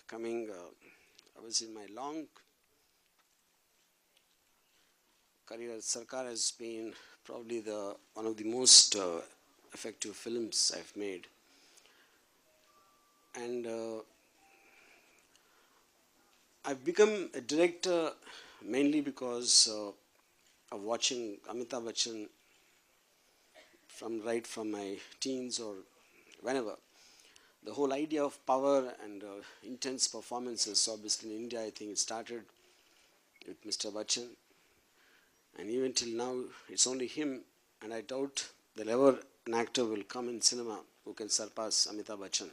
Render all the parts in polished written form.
coming. I was in my long career. Sarkar has been probably one of the most effective films I've made. And I've become a director mainly because of watching Amitabh Bachchan right from my teens or whenever. The whole idea of power and intense performances, obviously in India I think it started with Mr. Bachchan, and even till now it's only him, and I doubt that ever an actor will come in cinema who can surpass Amitabh Bachchan.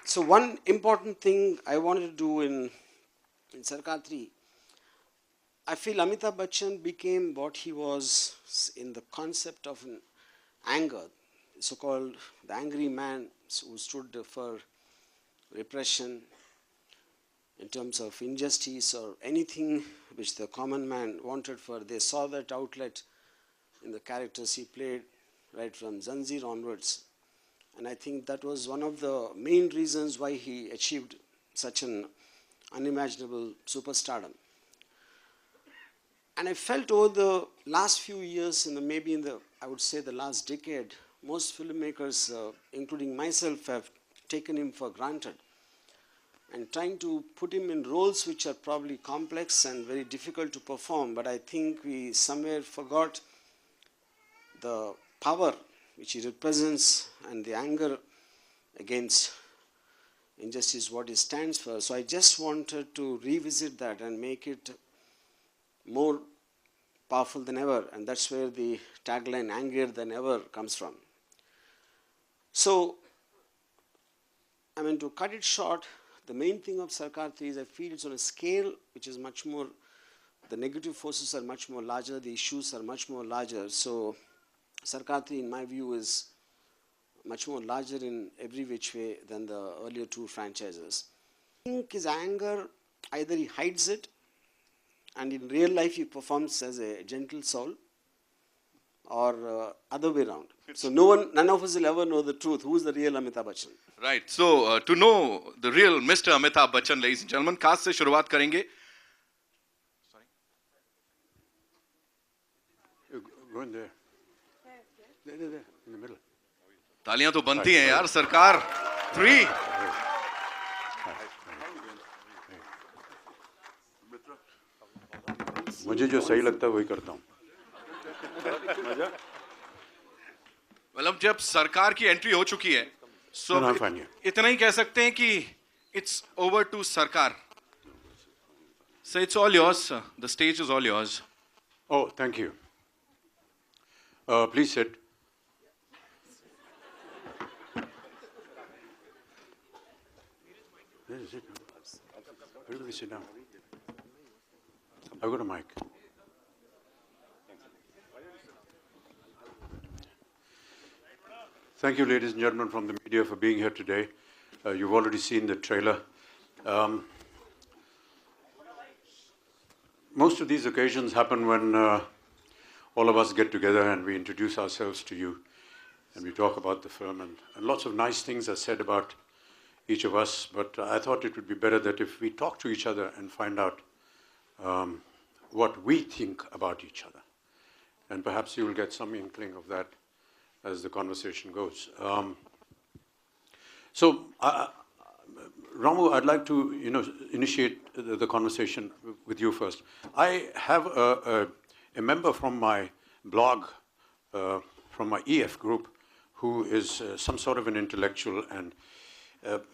So one important thing I wanted to do in Sarkar 3, I feel Amitabh Bachchan became what he was in the concept of an anger, so-called the angry man who stood for repression in terms of injustice or anything which the common man wanted for. They saw that outlet in the characters he played right from Zanjeer onwards. And I think that was one of the main reasons why he achieved such an unimaginable superstardom. And I felt over the last few years, maybe I would say the last decade, most filmmakers, including myself, have taken him for granted and trying to put him in roles which are probably complex and very difficult to perform. But I think we somewhere forgot the power which he represents and the anger against injustice, what he stands for. So I just wanted to revisit that and make it more powerful than ever, and that's where the tagline "angrier than ever" comes from. So, I mean, to cut it short, the main thing of Sarkar 3 is I feel it's on a scale which is much more, the negative forces are much more larger, the issues are much more larger. So Sarkar 3, in my view, is much more larger in every which way than the earlier two franchises. I think his anger, either he hides it, and in real life he performs as a gentle soul, or other way around. So none of us will ever know the truth. Who is the real Amitabh Bachchan? Right. So to know the real Mr. Amitabh Bachchan, ladies and gentlemen, cast से शुरुआत करेंगे. Sorry. Go in there. There, in the middle. तालियां तो बनती हैं यार. सरकार 3. मुझे जो सही लगता है वही करता हूँ. मतलब जब सरकार की एंट्री हो चुकी है, so इतना ही कह सकते हैं कि it's over to सरकार. So it's all yours. The stage is all yours. Oh, thank you. Please sit. Where is it? Everybody sit down. I've got a mic. Thank you, ladies and gentlemen from the media, for being here today. You've already seen the trailer. Most of these occasions happen when all of us get together and we introduce ourselves to you and we talk about the film, and lots of nice things are said about each of us, but I thought it would be better that if we talk to each other and find out what we think about each other. And perhaps you will get some inkling of that as the conversation goes. Ramu, I'd like to initiate the conversation with you first. I have a member from my blog, from my EF group, who is some sort of an intellectual, and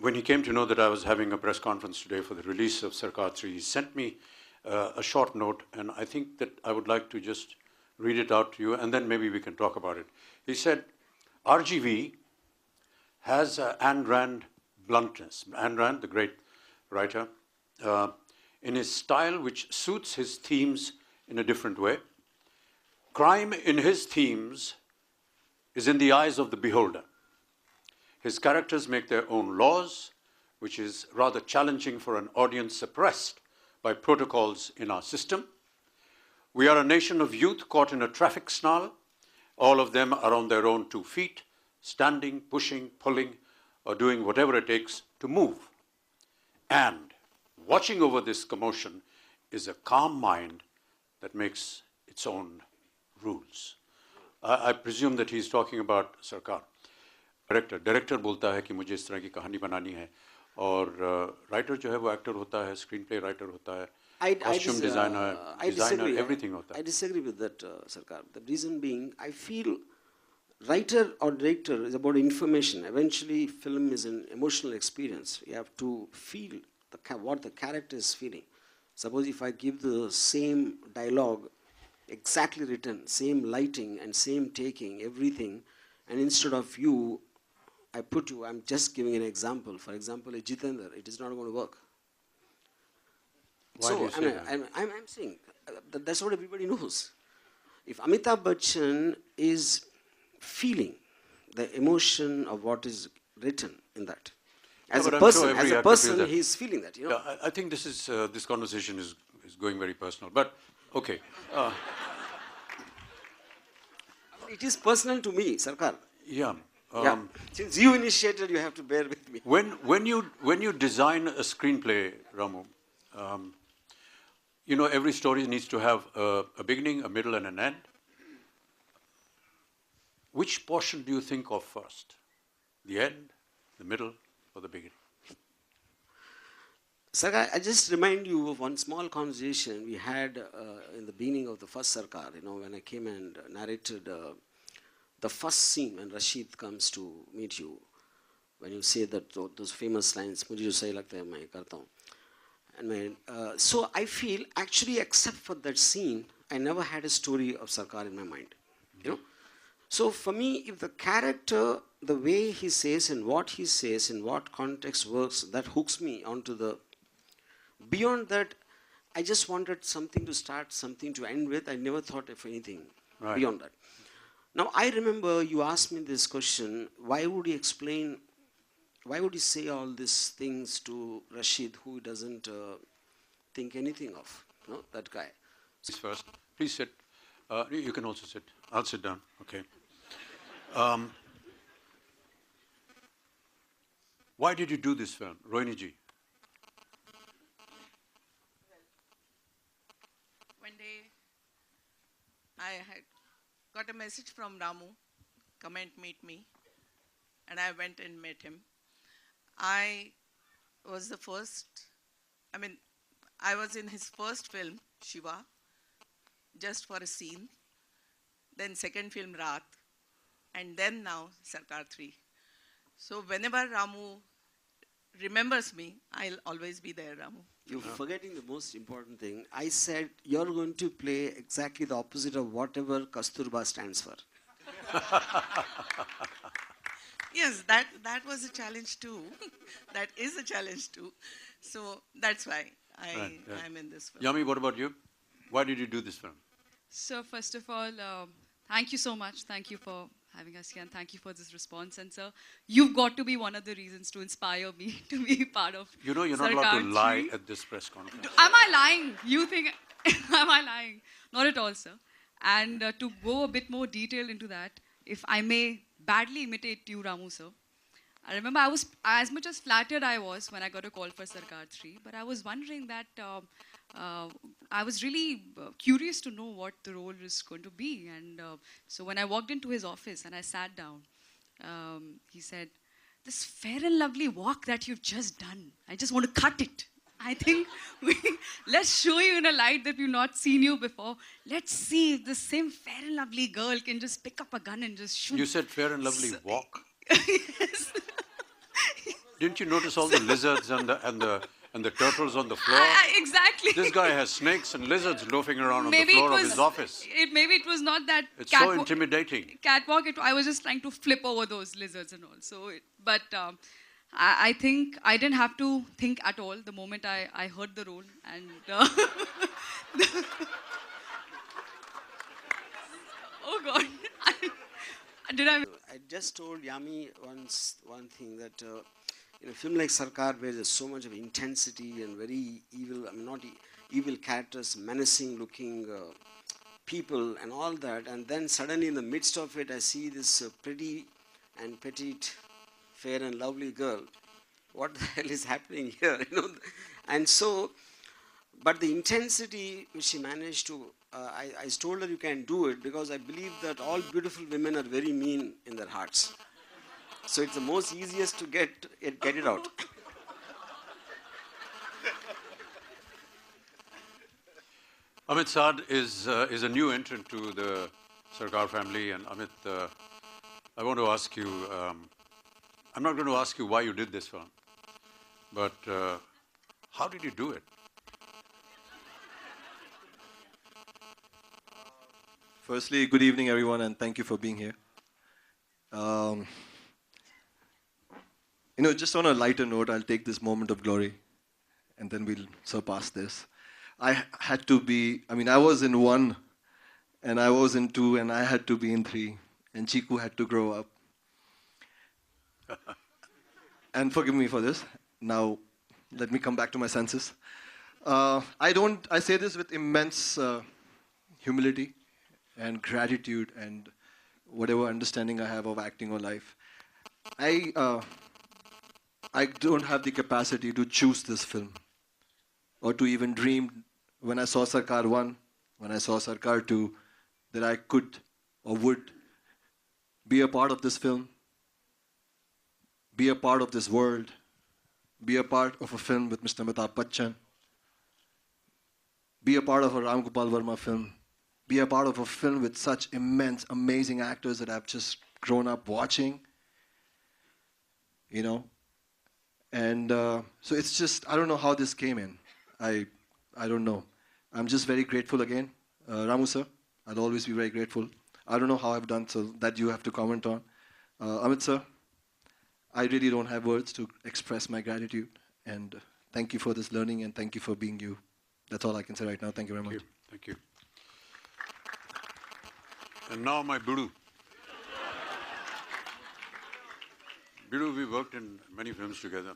when he came to know that I was having a press conference today for the release of Sarkar 3, he sent me a short note, and I think that I would like to just read it out to you, and then maybe we can talk about it. He said, RGV has Ayn Rand bluntness. Ayn Rand, the great writer, in his style which suits his themes in a different way. Crime in his themes is in the eyes of the beholder. His characters make their own laws, which is rather challenging for an audience suppressed by protocols in our system. We are a nation of youth caught in a traffic snarl All of them are on their own 2 feet, standing, pushing, pulling, or doing whatever it takes to move. And watching over this commotion is a calm mind that makes its own rules. I presume that he's talking about Sarkar. Director बोलता है कि मुझे इस तरह की कहानी बनानी है, और writer जो है वो actor होता है, screenplay writer होता है, costume designer, everything होता है. I disagree with that, Sarkar. The reason being, I feel writer or director is about information. Eventually, film is an emotional experience. You have to feel what the character is feeling. Suppose if I give the same dialogue, exactly written, same lighting and same taking, everything, and instead of you, I put you, I'm just giving an example. For example, a Jitendra, it is not going to work. Why do you say that? I'm saying, that's what everybody knows. If Amitabh Bachchan is feeling the emotion of what is written in that, as a person, he's feeling that, you know. Yeah, I think this conversation is going very personal, but okay. It is personal to me, Sarkar. Yeah. Since you initiated, you have to bear with me. When you design a screenplay, Ramu, you know, every story needs to have a beginning, a middle, and an end. Which portion do you think of first? The end, the middle, or the beginning? Sarkar, I just remind you of one small conversation we had in the beginning of the first Sarkar, you know, when I came and narrated the first scene when Rashid comes to meet you, when you say that those famous lines, "Mujhe jo sahi lagta hai, main karta hu." And so I feel, actually, except for that scene, I never had a story of Sarkar in my mind, you know. So for me, if the character, the way he says and what he says, in what context works, that hooks me onto the. Beyond that, I just wanted something to start, something to end with. I never thought of anything beyond that. Now, I remember you asked me this question, why would he explain, why would he say all these things to Rashid, who he doesn't think anything of, you know, that guy. First, please sit. You can also sit. I'll sit down, okay. Why did you do this film, Rohini ji? One day, I had got a message from Ramu, come and meet me, and I went and met him. I was the first, I was in his first film, Shiva, just for a scene, then second film, Raat, and then now, Sarkar 3. So whenever Ramu remembers me, I'll always be there, Ramu. You're forgetting the most important thing. I said you're going to play exactly the opposite of whatever Kasturba stands for. Yes, that was a challenge too. That is a challenge too. So that's why I'm in this film. Yami, what about you? Why did you do this film? So first of all, thank you so much. Thank you for having us here, and thank you for this response. And sir, you've got to be one of the reasons to inspire me to be part of. You know, you're not allowed to lie at this press conference. Am I lying? You think? Am I lying? Not at all, sir. And to go a bit more detailed into that, if I may badly imitate you, Ramu, sir. I remember I was, as much as flattered I was when I got a call for Sarkar 3, but I was wondering that, I was really curious to know what the role is going to be. And so when I walked into his office and I sat down, he said, "This fair and lovely walk that you've just done, I just want to cut it. I think let's show you in a light that we've not seen you before. Let's see if the same fair and lovely girl can just pick up a gun and just shoot." You said fair and lovely walk? Yes. Didn't you notice all the lizards and the turtles on the floor? Exactly. This guy has snakes and lizards loafing around on the floor of his office. Maybe it was not that. It's so intimidating. Catwalk. I was just trying to flip over those lizards and all. So, I think I didn't have to think at all the moment I heard the role. And oh God, I just told Yami once one thing that in a film like Sarkar, where there's so much of intensity and very evil, not evil characters, menacing looking people and all that, and then suddenly in the midst of it, I see this pretty and petite, fair and lovely girl. What the hell is happening here? And so, but the intensity which she managed to, I told her you can do it because I believe that all beautiful women are very mean in their hearts. So it's the most easiest to get it out. Amit Sadh is a new entrant to the Sarkar family, and Amit, I want to ask you, I'm not going to ask you why you did this film, but how did you do it? Firstly, good evening, everyone, and thank you for being here. Just on a lighter note, I'll take this moment of glory, and then we'll surpass this. I was in 1, and I was in 2, and I had to be in 3, and Chiku had to grow up. And forgive me for this. Now, let me come back to my senses. I say this with immense humility and gratitude and whatever understanding I have of acting or life. I don't have the capacity to choose this film or to even dream when I saw Sarkar 1, when I saw Sarkar 2, that I could or would be a part of this film, be a part of this world, be a part of a film with Mr. Amitabh Bachchan, be a part of a Ram Gopal Verma film, be a part of a film with such immense, amazing actors that I've just grown up watching, And so it's just, I don't know how this came in. I don't know. I'm just very grateful again. Ramu sir, I'll always be very grateful. I don't know how I've done so that you have to comment on. Amit sir, I really don't have words to express my gratitude. And thank you for this learning and thank you for being you. That's all I can say right now. Thank you very much. Thank you. And now my Bidu. Bidu, we worked in many films together.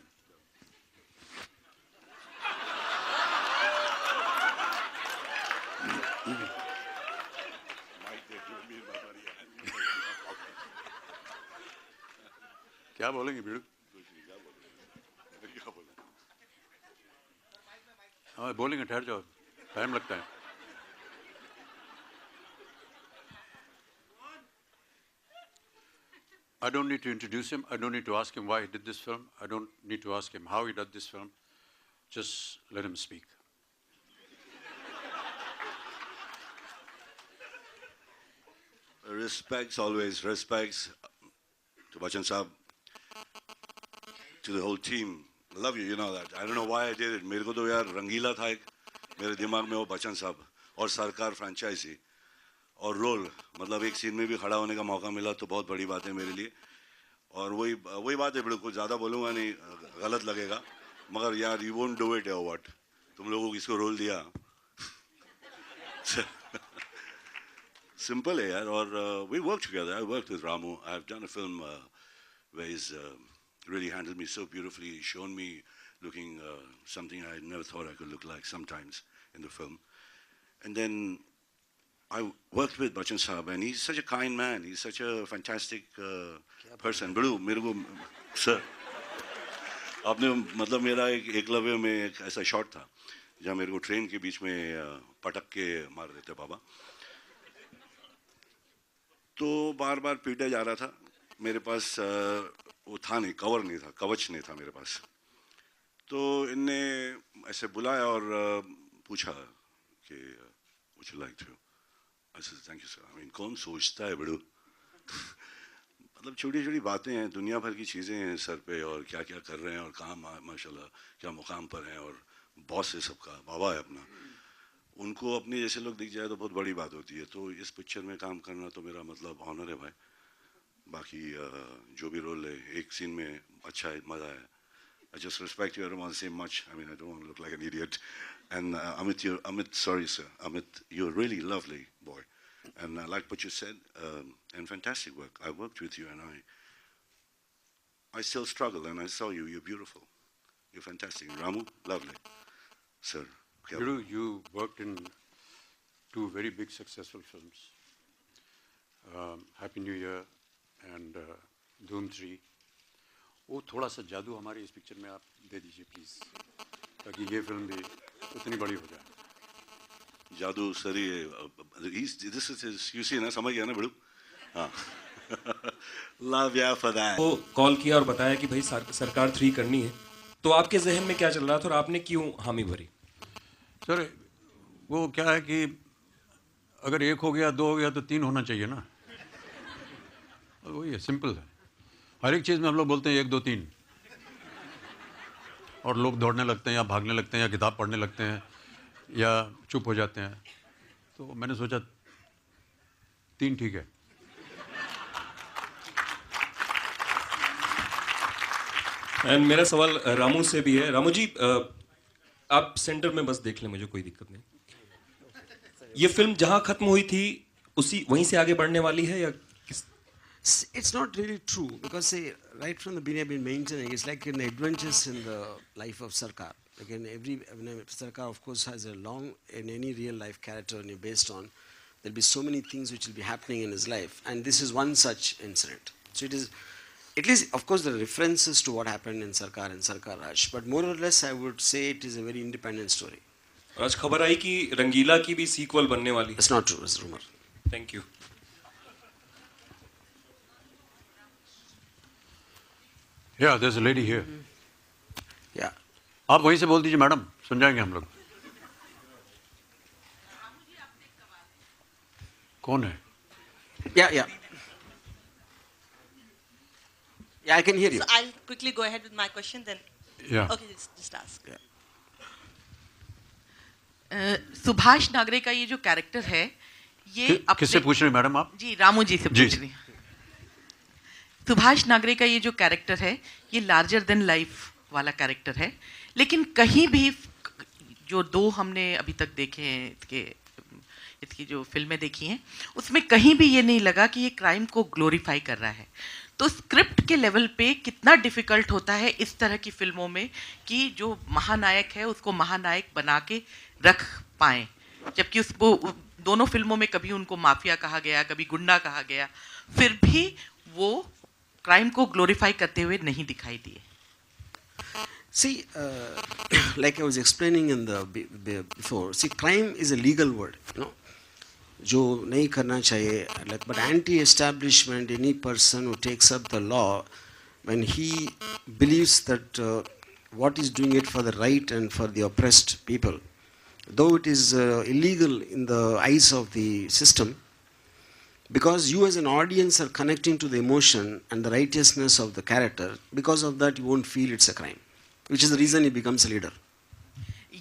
क्या बोलेंगे बिड़ू? हाँ बोलेंगे ठहर जाओ time लगता है I don't need to introduce him. I don't need to ask him why he did this film. I don't need to ask him how he did this film. Just let him speak. Respects always, respects to Bachchan Saab, to the whole team. I love you, you know that. I don't know why I did it. मेरे को तो यार रंगीला था एक, मेरे दिमाग में वो बच्चन साहब और सरकार फ्रेंचाइजी और रोल मतलब एक सीन में भी खड़ा होने का मौका मिला तो बहुत बड़ी बात है मेरे लिए और वही बात है बिल्कुल ज़्यादा बोलूँगा नहीं गलत लगेगा मगर यार you won't do it or what तुम लोगों को इसको रोल दिया simple है यार और we worked together. I worked with Ramu. I've done a film where he's really handled me so beautifully. He's shown me looking something I never thought I could look like sometimes in the film. And then I worked with Bachchan Saab, and he's such a kind man. He's such a fantastic person. Bro, मेरे को sir, आपने मतलब मेरा एक एकलव्य में एक ऐसा shot था जहाँ मेरे को ट्रेन के बीच में पटक के मार देते बाबा. तो बार बार पीटा जा रहा था. मेरे पास वो था नहीं, कवर नहीं था, कवच नहीं था मेरे पास. तो इनने ऐसे बुलाया और पूछा कि would you like to? I said, thank you, sir. I mean, कौन सोचता है बड़ू मतलब छोटी छोटी बातें हैं दुनिया भर की चीज़ें हैं सर पे और क्या क्या कर रहे हैं और कहाँ माशाल्लाह क्या मुकाम पर हैं और बॉस है सबका बाबा है अपना उनको अपने जैसे लोग दिख जाए तो बहुत बड़ी बात होती है. तो इस पिक्चर में काम करना तो मेरा मतलब ऑनर है भाई. बाकी जो भी रोल है एक सीन में अच्छा है मज़ा है. I just respect you. I don't want to say much. I mean, I don't want to look like an idiot. And Amit, sorry, sir. Amit, you're a really lovely boy. And I like what you said. And fantastic work. I worked with you and I still struggle. And I saw you. You're beautiful. You're fantastic. Ramu, lovely. Sir. Guru, you worked in two very big successful films, Happy New Year and Dhoom 3. वो थोड़ा सा जादू हमारी इस picture में आप दे दीजिए please, ताकि ये फिल्म भी उतनी बड़ी हो जाए. जादू सर ये ना समझ गया ना बड़ू. हाँ. Love ya for that. वो कॉल किया और बताया कि भाई सरकार 3 करनी है, तो आपके जहन में क्या चल रहा था और आपने क्यों हामी भरी? सर वो क्या है कि अगर एक हो गया, दो हो गया, तो तीन होना चाहिए ना. वही है, सिंपल है. हर एक चीज़ में हम लोग बोलते हैं 1 2 3, और लोग दौड़ने लगते हैं या भागने लगते हैं या किताब पढ़ने लगते हैं या चुप हो जाते हैं. तो मैंने सोचा 3 ठीक है. एंड मेरा सवाल रामू से भी है. रामू जी, आप सेंटर में बस देख लें, मुझे कोई दिक्कत नहीं. ये फिल्म जहां खत्म हुई थी उसी वहीं से आगे बढ़ने वाली है या किस? It's not really true, because say, right from the beginning I've been maintaining it's like an adventures in the life of Sarkar. Again, Sarkar of course has a long, in any real life character based on, there'll be so many things which will be happening in his life, and this is one such incident. So it is, at least of course there are references to what happened in Sarkar and Sarkar Raj, but more or less I would say it is a very independent story. आज खबर आई कि रंगीला की भी sequel बनने वाली है. It's not true, it's rumor. Thank you. Yeah, there's a lady here. Yeah. आप वहीं से बोल दीजिए मैडम, सुन जाएंगे हम लोग. कौन है? Yeah. Yeah, I can hear you. So I'll quickly go ahead with my question then. Yeah. Okay, just ask. Yeah. Subhash Nagare का ये जो कैरेक्टर है, ये किससे पूछ रहे हैं मैडम आप? जी, रामू जी से पूछ रही. सुभाष नागरे का ये जो कैरेक्टर है, ये लार्जर देन लाइफ वाला कैरेक्टर है, लेकिन कहीं भी जो 2 हमने अभी तक देखे हैं, इसकी जो फिल्में देखी हैं, उसमें कहीं भी ये नहीं लगा कि ये क्राइम को ग्लोरीफाई कर रहा है. तो स्क्रिप्ट के लेवल पे कितना डिफिकल्ट होता है इस तरह की फिल्मों में कि जो महानायक है उसको महानायक बना के रख पाएं, जबकि उसको दोनों फिल्मों में कभी उनको माफिया कहा गया, कभी गुंडा कहा गया, फिर भी वो क्राइम को ग्लोरीफाई करते हुए नहीं दिखाई दिए. See, like I was explaining in the before, see, crime is a legal word, जो नहीं करना चाहिए. But anti-establishment, any person who takes up the law, when he believes that what is doing it for the right and for the oppressed people, though it is illegal in the eyes of the system, because you as an audience are connecting to the emotion and the righteousness of the character, because of that you won't feel it's a crime, which is the reason he becomes a leader.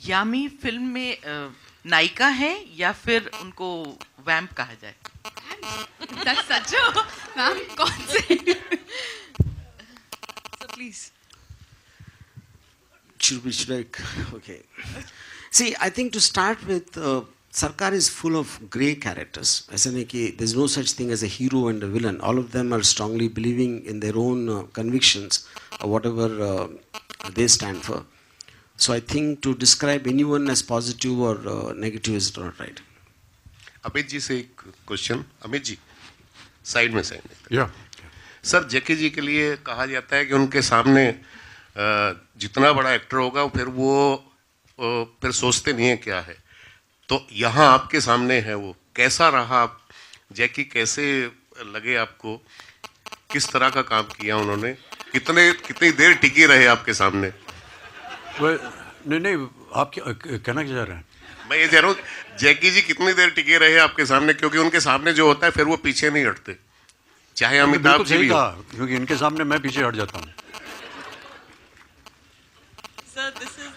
Yami film में नायिका है या फिर उनको वैम्प कहा जाए? That's such a vamp concept. So please. Should I? Okay. See, I think to start with, Sarkar is full of grey characters. There's no such thing as a hero and a villain. All of them are strongly believing in their own convictions, or whatever they stand for. So I think to describe anyone as positive or negative is not right. Amit ji से एक question. Amit ji, side में Yeah. Sir, जैकी जी के लिए कहा जाता है कि उनके सामने जितना बड़ा एक्टर होगा फिर वो फिर सोचते नहीं है क्या है. तो यहाँ आपके सामने है, वो कैसा रहा? जैकी कैसे लगे आपको? किस तरह का काम किया उन्होंने? कितनी देर टिके रहे आपके सामने? नहीं, आप क्या कहना क्या चाह रहे हैं? मैं ये कह रहा हूँ, जैकी जी कितनी देर टिके रहे आपके सामने, क्योंकि उनके सामने जो होता है फिर वो पीछे नहीं हटते, चाहे अमिताभ जी भी हो. क्योंकि इनके सामने मैं पीछे हट जाता हूँ. Sir, this is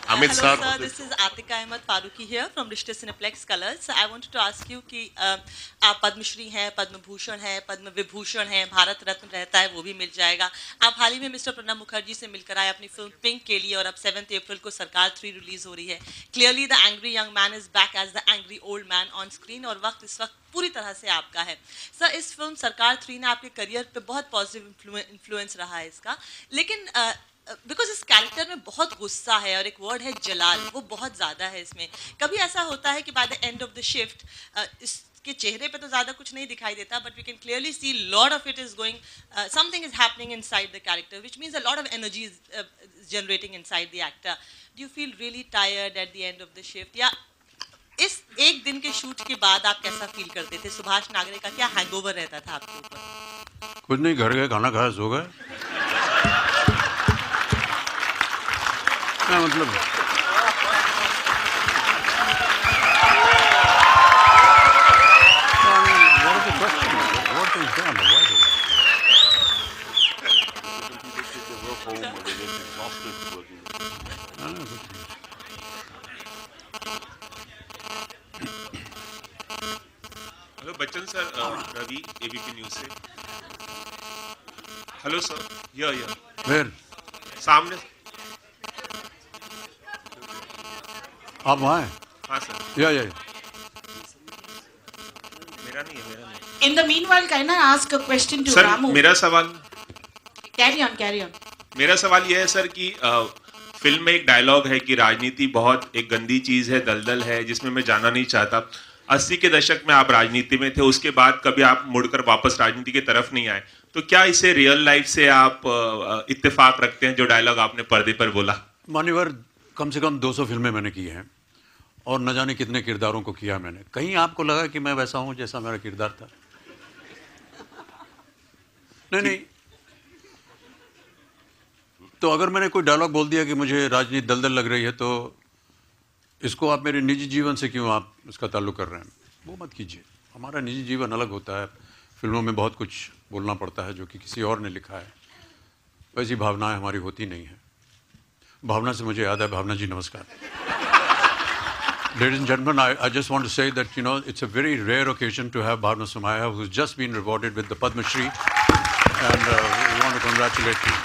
Amit hello Sadh. sir, this is Atika Ahmed Faruqi here from Rishte Cineplex Colors. So I wanted to ask you कि आप पद्मश्री हैं, पद्म भूषण हैं, पद्म विभूषण हैं, भारत रत्न रहता है वो भी मिल जाएगा. आप हाल ही में मिस्टर प्रणब मुखर्जी से मिलकर आए अपनी फिल्म पिंक के लिए, और अब 7 अप्रैल को सरकार 3 रिलीज हो रही है. Clearly the angry young man is back as the angry old man on screen, और वक्त इस वक्त पूरी तरह से आपका है. सर, इस फिल्म सरकार 3 ने आपके करियर पे बहुत पॉजिटिव इन्फ्लुएंस रहा है इसका, लेकिन बिकॉज इस कैरेक्टर में बहुत गुस्सा है और एक वर्ड है जलाल, वो बहुत ज़्यादा है इसमें. कभी ऐसा होता है कि by the end of the shift इसके चेहरे पे तो ज़्यादा कुछ नहीं दिखाई देता, but we can clearly see lot of it is going, something is happening inside the character which means a lot of energy is generating inside the actor. Do you feel really tired at the end of the shift, या इस एक दिन के shoot के बाद आप कैसा feel करते थे? सुभाष नागरे का क्या हैंगओवर रहता था आपके ऊपर? कुछ नहीं, घर गए, खाना खाया, सो गए. क्या मतलब? Hello Bachchan sir, Ravi ABP news से. Hello sir, Where? सामने. आप वहाँ हैं? हाँ सर. या. मेरा नहीं. In the meanwhile, can I ask a question to sir, Ramu? मेरा सवाल. Carry on. मेरा सवाल यह है सर कि फिल्म में एक डायलॉग है कि राजनीति बहुत एक गंदी चीज है, दलदल है, जिसमें मैं जाना नहीं चाहता. 80 के दशक में आप राजनीति में थे, उसके बाद कभी आप मुड़कर वापस राजनीति की तरफ नहीं आए. तो क्या इसे रियल लाइफ से आप इत्तेफाक रखते हैं, जो डायलॉग आपने पर्दे पर बोला? मान्यवर, कम से कम 200 फिल्में मैंने की हैं और न जाने कितने किरदारों को किया मैंने. कहीं आपको लगा कि मैं वैसा हूं जैसा मेरा किरदार था? नहीं. तो अगर मैंने कोई डायलॉग बोल दिया कि मुझे राजनीति दलदल लग रही है, तो इसको आप मेरे निजी जीवन से क्यों आप इसका ताल्लुक कर रहे हैं? वो मत कीजिए. हमारा निजी जीवन अलग होता है. फिल्मों में बहुत कुछ बोलना पड़ता है जो कि किसी और ने लिखा है. वैसी भावनाएं हमारी होती नहीं है. भावना से मुझे याद है, भावना जी नमस्कार. Ladies and gentlemen, I just want to say that, you know, it's a very rare occasion to have Bhavna Somaya, who's just been rewarded with the Padma Shri, and we want to congratulate you.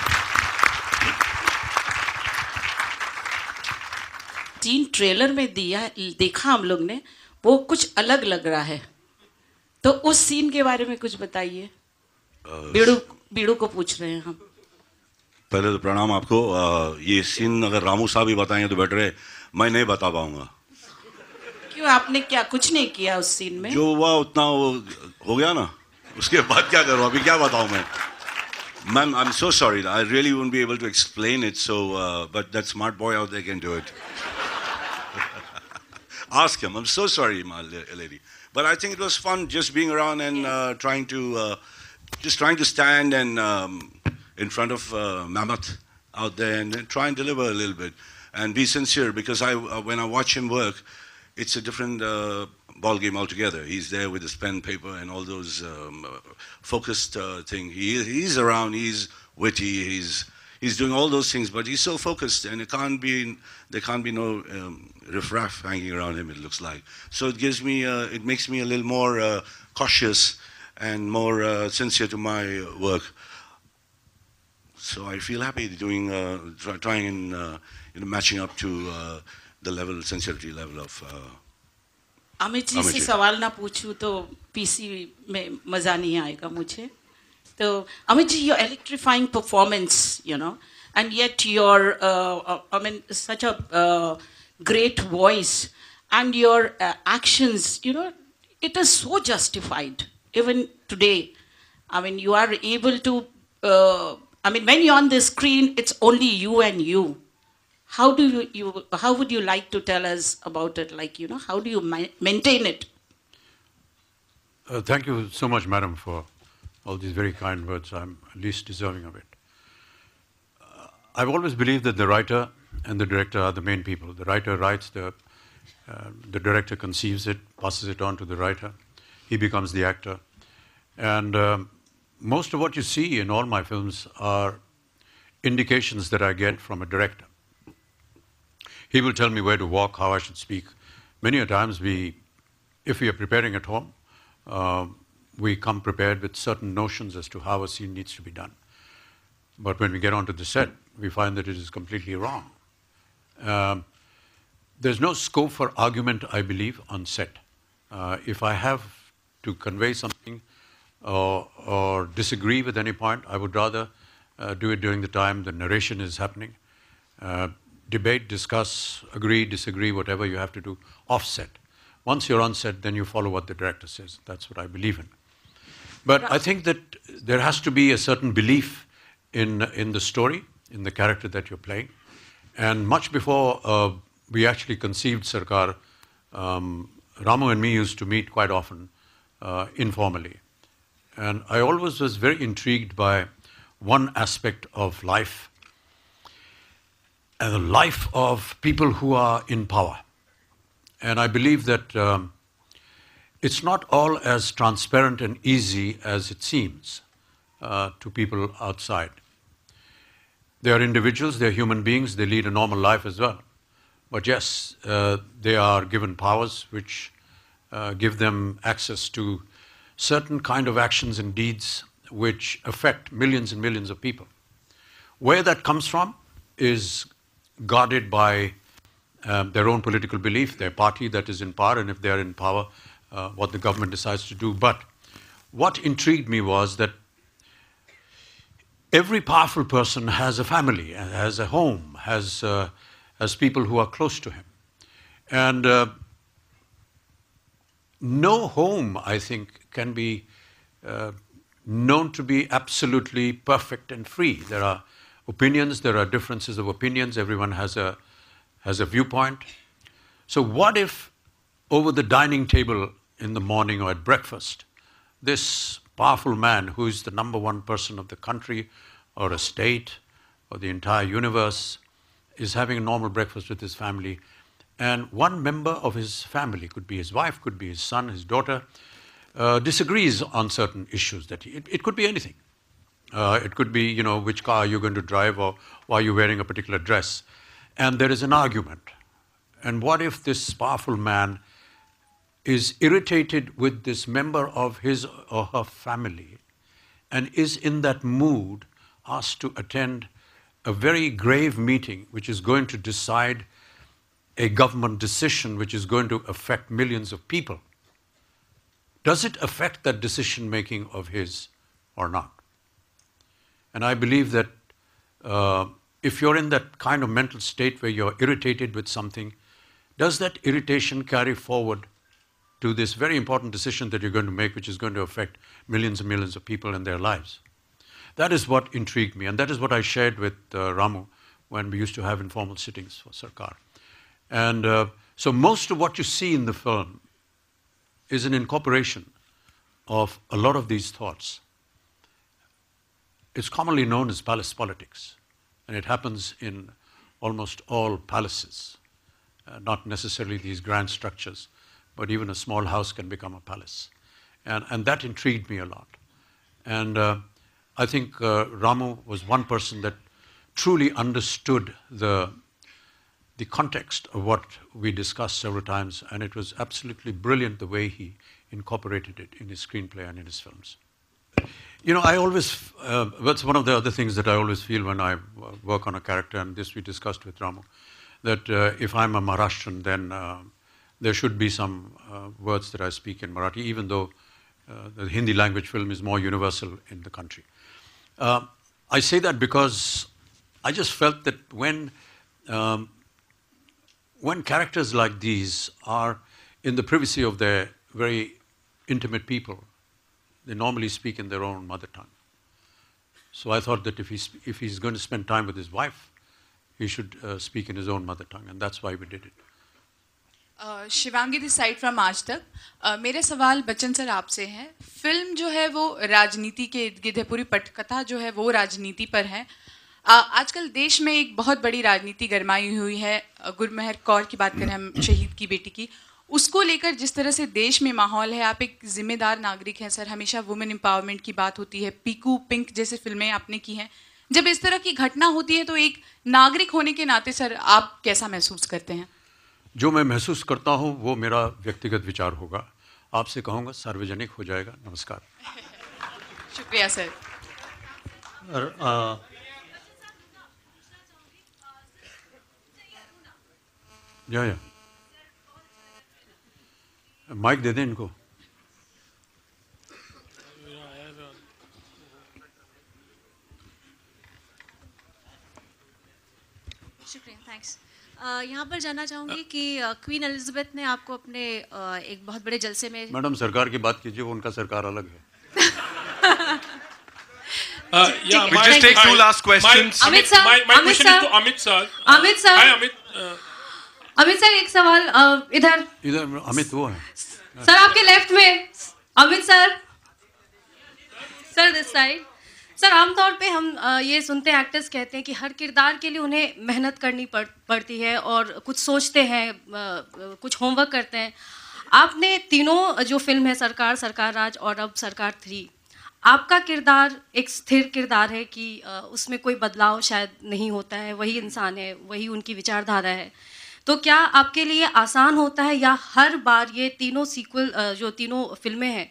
Scene trailer में देखा हम लोग ने, वो कुछ अलग लग रहा है, तो उस सीन के बारे में कुछ बताइए. बीड़ू को पूछ रहे हैं हम. पहले तो प्रणाम आपको. ये सीन अगर रामू साहब ही बताएंगे तो बेटर है, मैं नहीं बता पाऊंगा. क्यों, आपने क्या कुछ नहीं किया उस सीन में? जो हुआ उतना वो हो गया ना, उसके बाद क्या करूँ, अभी क्या बताऊँ मैं. Ma'am, I'm so sorry. I really won't be able to explain it. So, but that smart boy out there can do it. Ask him. I'm so sorry, my lady. But I think it was fun just being around and trying to stand and in front of Mammoth out there and try and deliver a little bit and be sincere, because when I watch him work, it's a different ball game altogether. He's there with his pen, paper, and all those focused thing. He's around. He's witty. He's doing all those things, but he's so focused, and there can't be no riffraff hanging around him. It looks like. So it makes me a little more cautious and more sincere to my work. So I feel happy doing, trying and matching up to the sincerity level of. Amit ji से सवाल ना पूछूं तो PC में मजा नहीं आएगा मुझे. तो Amit ji, your electrifying performance, and yet your, such a great voice, and your actions, it is so justified. Even today, you are able to, when you're on the screen, it's only you and you. How would you like to tell us about it? How do you maintain it? Thank you so much, madam, for all these very kind words. I'm least deserving of it. I've always believed that the writer and the director are the main people. The writer writes, the director conceives it, passes it on to the writer. He becomes the actor. And most of what you see in all my films are indications that I get from a director. He will tell me where to walk, how I should speak. Many a times if we are preparing at home, we come prepared with certain notions as to how a scene needs to be done. But when we get onto the set, we find that it is completely wrong. There's no scope for argument, I believe, on set. If I have to convey something or disagree with any point, I would rather do it during the time the narration is happening. Debate, discuss, agree, disagree, whatever you have to do. Offset. Once you're on set, then you follow what the director says. That's what I believe in. But I think that there has to be a certain belief in the story, in the character that you're playing. And much before we actually conceived Sarkar, Ramu and me used to meet quite often, informally. And I always was very intrigued by one aspect of life, and the life of people who are in power. And I believe that it's not all as transparent and easy as it seems to people outside. They are individuals, they are human beings, they lead a normal life as well. But yes, they are given powers which give them access to certain kind of actions and deeds which affect millions and millions of people. Where that comes from is guarded by their own political belief, their party that is in power, and if they are in power, what the government decides to do. But what intrigued me was that every powerful person has a family, has a home, has people who are close to him. And no home, I think, can be known to be absolutely perfect and free. There are opinions, there are differences of opinions, everyone has a viewpoint. So what if over the dining table in the morning or at breakfast, this powerful man who is the number one person of the country or a state or the entire universe is having a normal breakfast with his family, and one member of his family, could be his wife, could be his son, his daughter, disagrees on certain issues. It could be anything. It could be, which car you're going to drive or why you're wearing a particular dress. And there is an argument. And what if this powerful man is irritated with this member of his or her family and is in that mood asked to attend a very grave meeting which is going to decide a government decision which is going to affect millions of people? Does it affect that decision making of his or not? And I believe that if you're in that kind of mental state where you're irritated with something, does that irritation carry forward to this very important decision that you're going to make, which is going to affect millions and millions of people in their lives? That is what intrigued me, and that is what I shared with Ramu when we used to have informal sittings for Sarkar. And so most of what you see in the film is an incorporation of a lot of these thoughts. It's commonly known as palace politics, and it happens in almost all palaces, not necessarily these grand structures, but even a small house can become a palace. And that intrigued me a lot. And I think Ramu was one person that truly understood the context of what we discussed several times, and it was absolutely brilliant the way he incorporated it in his screenplay and in his films. I always, that's one of the other things that I always feel when I work on a character, and this we discussed with Ramu, that if I'm a Maharashtrian, then there should be some words that I speak in Marathi, even though the Hindi language film is more universal in the country. I say that because I just felt that when characters like these are in the privacy of their very intimate people, they normally speak in their own mother tongue. So I thought that if he's going to spend time with his wife, he should speak in his own mother tongue, and that's why we did it. Shivangi this side from आज तक. मेरे सवाल Bachchan sir आपसे हैं. Film जो है वो राजनीति के इर्द गिर्द है, पूरी पटकथा जो है वो राजनीति पर है. आजकल देश में एक बहुत बड़ी राजनीति गरमाई हुई है. गुरमेहर कौर की बात करें हम, शहीद की बेटी की, उसको लेकर जिस तरह से देश में माहौल है, आप एक जिम्मेदार नागरिक हैं सर, हमेशा वुमेन एम्पावरमेंट की बात होती है, पीकू पिंक जैसे फिल्में आपने की हैं. जब इस तरह की घटना होती है तो एक नागरिक होने के नाते सर आप कैसा महसूस करते हैं? जो मैं महसूस करता हूँ वो मेरा व्यक्तिगत विचार होगा. आपसे कहूँगा सार्वजनिक हो जाएगा. नमस्कार. शुक्रिया सर. या माइक दे दें इनको. थैंक्स। यहाँ पर जानना चाहूँगी कि क्वीन एलिजाबेथ ने आपको अपने एक बहुत बड़े जलसे में। मैडम सरकार की बात कीजिए, उनका सरकार अलग है। We just take two last questions. Amit sir, my question is to Amit Sadh. Amit sir. Hi Amit. Amit sir एक सवाल इधर अमित वो है सर आपके लेफ्ट में। Amit sir this side. Sir आमतौर पे हम ये सुनते हैं, एक्टर्स कहते हैं कि हर किरदार के लिए उन्हें मेहनत करनी पड़ती है और कुछ सोचते हैं, कुछ होमवर्क करते हैं। आपने तीनों जो फिल्म है, सरकार, सरकार राज और अब सरकार 3, आपका किरदार एक स्थिर किरदार है कि उसमें कोई बदलाव शायद नहीं होता है, वही इंसान है, वही उनकी विचारधारा है। तो क्या आपके लिए आसान होता है या हर बार ये तीनों सीक्वल जो तीनों फिल्में हैं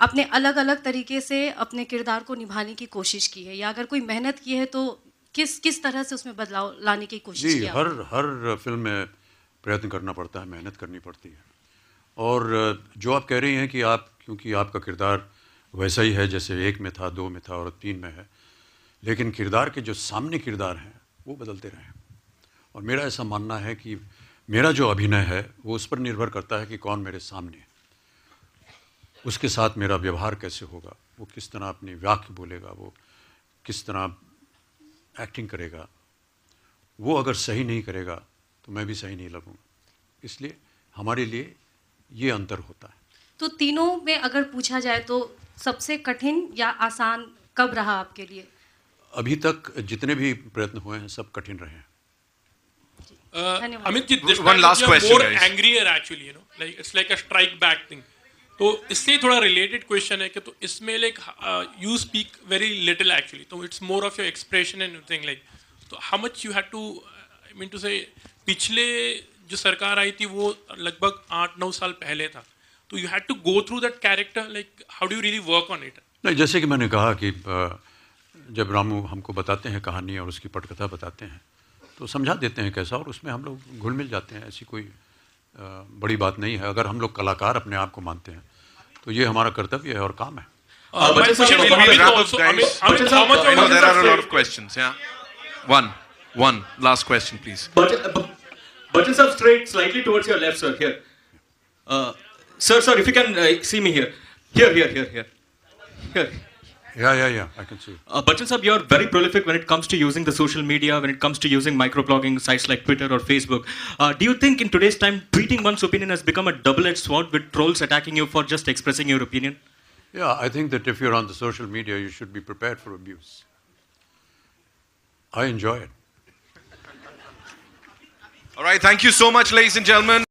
आपने अलग अलग तरीके से अपने किरदार को निभाने की कोशिश की है, या अगर कोई मेहनत की है तो किस तरह से उसमें बदलाव लाने की कोशिश की? हर फिल्म में प्रयत्न करना पड़ता है, मेहनत करनी पड़ती है। और जो आप कह रही हैं कि क्योंकि आपका किरदार वैसा ही है जैसे 1 में था, 2 में था और 3 में है, लेकिन किरदार के जो सामने किरदार हैं वो बदलते रहे। और मेरा ऐसा मानना है कि मेरा जो अभिनय है वो उस पर निर्भर करता है कि कौन मेरे सामने है, उसके साथ मेरा व्यवहार कैसे होगा, वो किस तरह अपनी वाक्य बोलेगा, वो किस तरह एक्टिंग करेगा। वो अगर सही नहीं करेगा तो मैं भी सही नहीं लगूंगा। इसलिए हमारे लिए ये अंतर होता है। तो तीनों में अगर पूछा जाए तो सबसे कठिन या आसान कब रहा आपके लिए? अभी तक जितने भी प्रयत्न हुए हैं सब कठिन रहे हैं। Amit ji, this one last question, more guys. angrier actually, you know, like it's like a strike back thing. तो इससे थोड़ा related question है कि तो इसमें like you speak very little actually, तो it's more of your expression and everything like. तो how much you had to, I mean to say, पिछले जो सरकार आई थी वो लगभग 8-9 साल पहले था, तो you had to go through that character, like how do you really work on it? नहीं, जैसे कि मैंने कहा कि जब रामू हमको बताते हैं कहानी और उसकी पटकथा बताते हैं तो समझा देते हैं कैसा, और उसमें हम लोग घुल मिल जाते हैं। ऐसी कोई बड़ी बात नहीं है। अगर हम लोग कलाकार अपने आप को मानते हैं तो ये हमारा कर्तव्य है और काम है। There are a lot of questions. Yeah, one last question, please. Bachchan sir, straight slightly towards your left, sir. Here, sir, if you can see me here. Yeah, I can see. Bachchan sir, you're very prolific when it comes to using the social media, when it comes to using microblogging sites like Twitter or Facebook. Do you think in today's time, tweeting one's opinion has become a double-edged sword with trolls attacking you for just expressing your opinion? Yeah, I think that if you're on the social media, you should be prepared for abuse. I enjoy it. All right, thank you so much, ladies and gentlemen.